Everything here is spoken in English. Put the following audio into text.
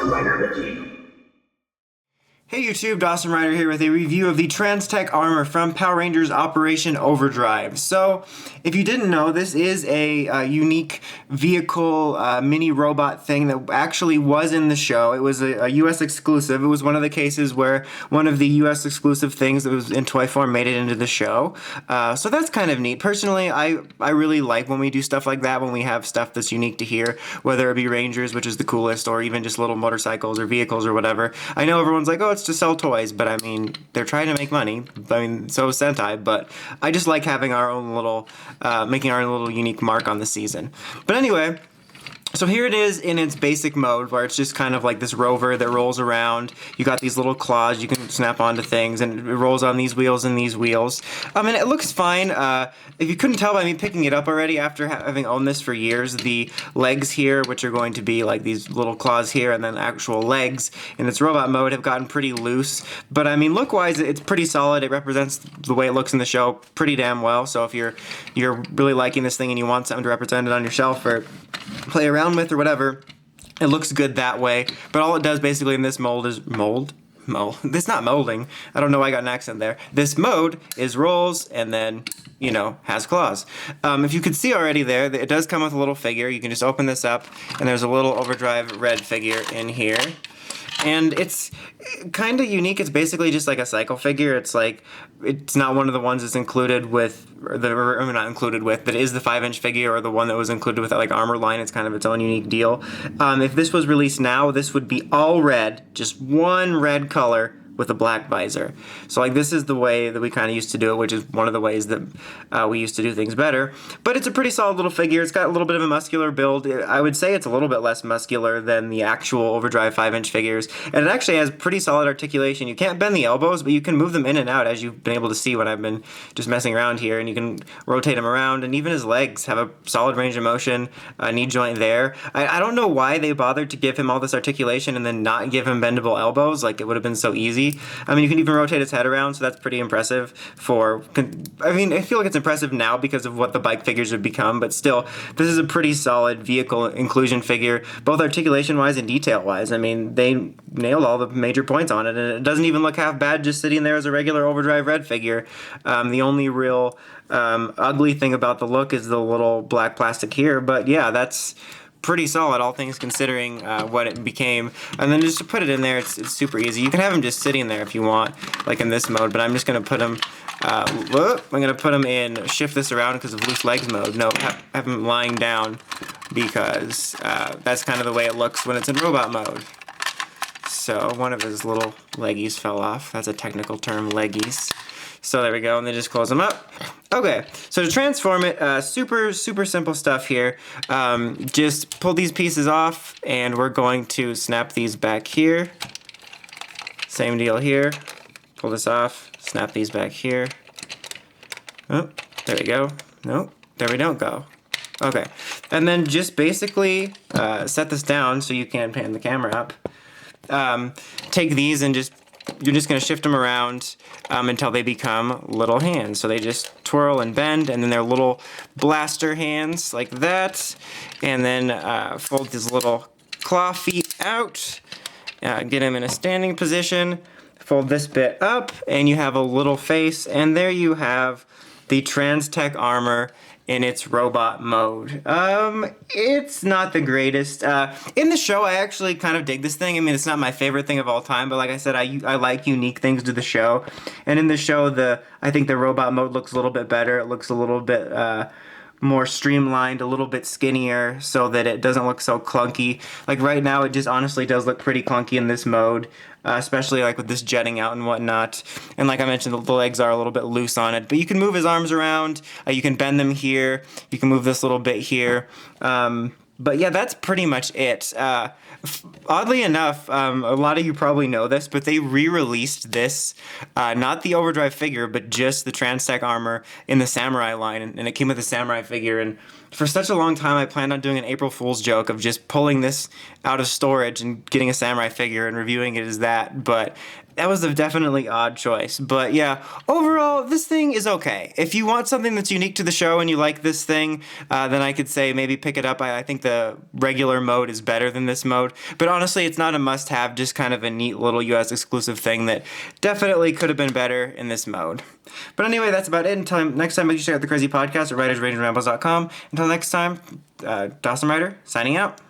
Dawson Rider with you. Hey YouTube, Dawson Rider here with a review of the Transtek Armor from Power Rangers Operation Overdrive. So, if you didn't know, this is a unique vehicle mini robot thing that actually was in the show. It was a US exclusive. It was one of the cases where one of the US exclusive things that was in toy form made it into the show. So that's kind of neat. Personally, I really like when we do stuff like that, when we have stuff that's unique to here, whether it be Rangers, which is the coolest, or even just little motorcycles or vehicles or whatever. I know everyone's like, oh, it's to sell toys, but I mean, they're trying to make money. I mean, so is Sentai, but I just like having our own little, making our own little unique mark on the season. But anyway, so here it is in its basic mode, where it's just kind of like this rover that rolls around. You got these little claws you can snap onto things, and it rolls on these wheels and these wheels. And it looks fine. If you couldn't tell by me picking it up already after having owned this for years, the legs here, which are going to be like these little claws here, and then actual legs in its robot mode, have gotten pretty loose. But I mean, look-wise, it's pretty solid. It represents the way it looks in the show pretty damn well. So if you're really liking this thing and you want something to represent it on your shelf or play around with or whatever, it looks good that way. But all it does basically in this mold is it's not molding. I don't know why I got an accent there. This mode is rolls and then, you know, has claws. If you could see already there, it does come with a little figure. You can just open this up and there's a little Overdrive red figure in here. And it's kind of unique. It's basically just like a cycle figure. It's like, it's not one of the ones that's included with, or not included with, but it is the 5-inch figure or the one that was included with that like armor line. It's kind of its own unique deal. If this was released now, this would be all red, just one red color with a black visor. So like this is the way that we kind of used to do it, which is one of the ways that we used to do things better. But it's a pretty solid little figure. It's got a little bit of a muscular build. I would say it's a little bit less muscular than the actual Overdrive 5-inch figures. And it actually has pretty solid articulation. You can't bend the elbows, but you can move them in and out, as you've been able to see when I've been just messing around here. And you can rotate them around. And even his legs have a solid range of motion, knee joint there. I don't know why they bothered to give him all this articulation and then not give him bendable elbows. Like, it would have been so easy. I mean, you can even rotate its head around, so that's pretty impressive I mean, I feel like it's impressive now because of what the bike figures have become, but still, this is a pretty solid vehicle inclusion figure, both articulation-wise and detail-wise. I mean, they nailed all the major points on it, and it doesn't even look half bad just sitting there as a regular Overdrive red figure. The only real ugly thing about the look is the little black plastic here, but yeah, that's pretty solid, all things considering what it became. And then just to put it in there, it's super easy. You can have him just sitting there if you want, like in this mode, but I'm just going to put him, I'm going to put him in shift this around because of loose legs mode. No, have him lying down because that's kind of the way it looks when it's in robot mode. So one of his little leggies fell off. That's a technical term, leggies. So there we go, and then just close them up. Okay, so to transform it, super simple stuff here. Just pull these pieces off, and we're going to snap these back here. Same deal here. Pull this off, snap these back here. Oh, there we go. Nope, there we don't go. Okay, and then just basically set this down so you can pan the camera up. Take these and you're just going to shift them around until they become little hands. So they just twirl and bend, and then they're little blaster hands like that. And then fold these little claw feet out, get them in a standing position, fold this bit up, and you have a little face. And there you have the Transtek Armor in its robot mode. It's not the greatest. In the show, I actually kind of dig this thing. I mean, it's not my favorite thing of all time, but like I said, I like unique things to the show. And in the show, I think the robot mode looks a little bit better. It looks a little bit more streamlined, a little bit skinnier, so that it doesn't look so clunky. Like right now, it just honestly does look pretty clunky in this mode. Especially like with this jetting out and whatnot. And like I mentioned, the legs are a little bit loose on it, but you can move his arms around, you can bend them here, you can move this little bit here. But yeah, that's pretty much it. Oddly enough, a lot of you probably know this, but they re-released this, not the Overdrive figure, but just the Transtek Armor in the Samurai line, and it came with a Samurai figure, and for such a long time I planned on doing an April Fool's joke of just pulling this out of storage and getting a Samurai figure and reviewing it as that, but That was a definitely odd choice, but yeah, overall, this thing is okay. If you want something that's unique to the show and you like this thing, then I could say maybe pick it up. I think the regular mode is better than this mode, but honestly, it's not a must-have, just kind of a neat little US exclusive thing that definitely could have been better in this mode. But anyway, that's about it. Until next time, make sure you check out the Crazy Podcast at writersrangerambles.com. Until next time, Dawson Ryder, signing out.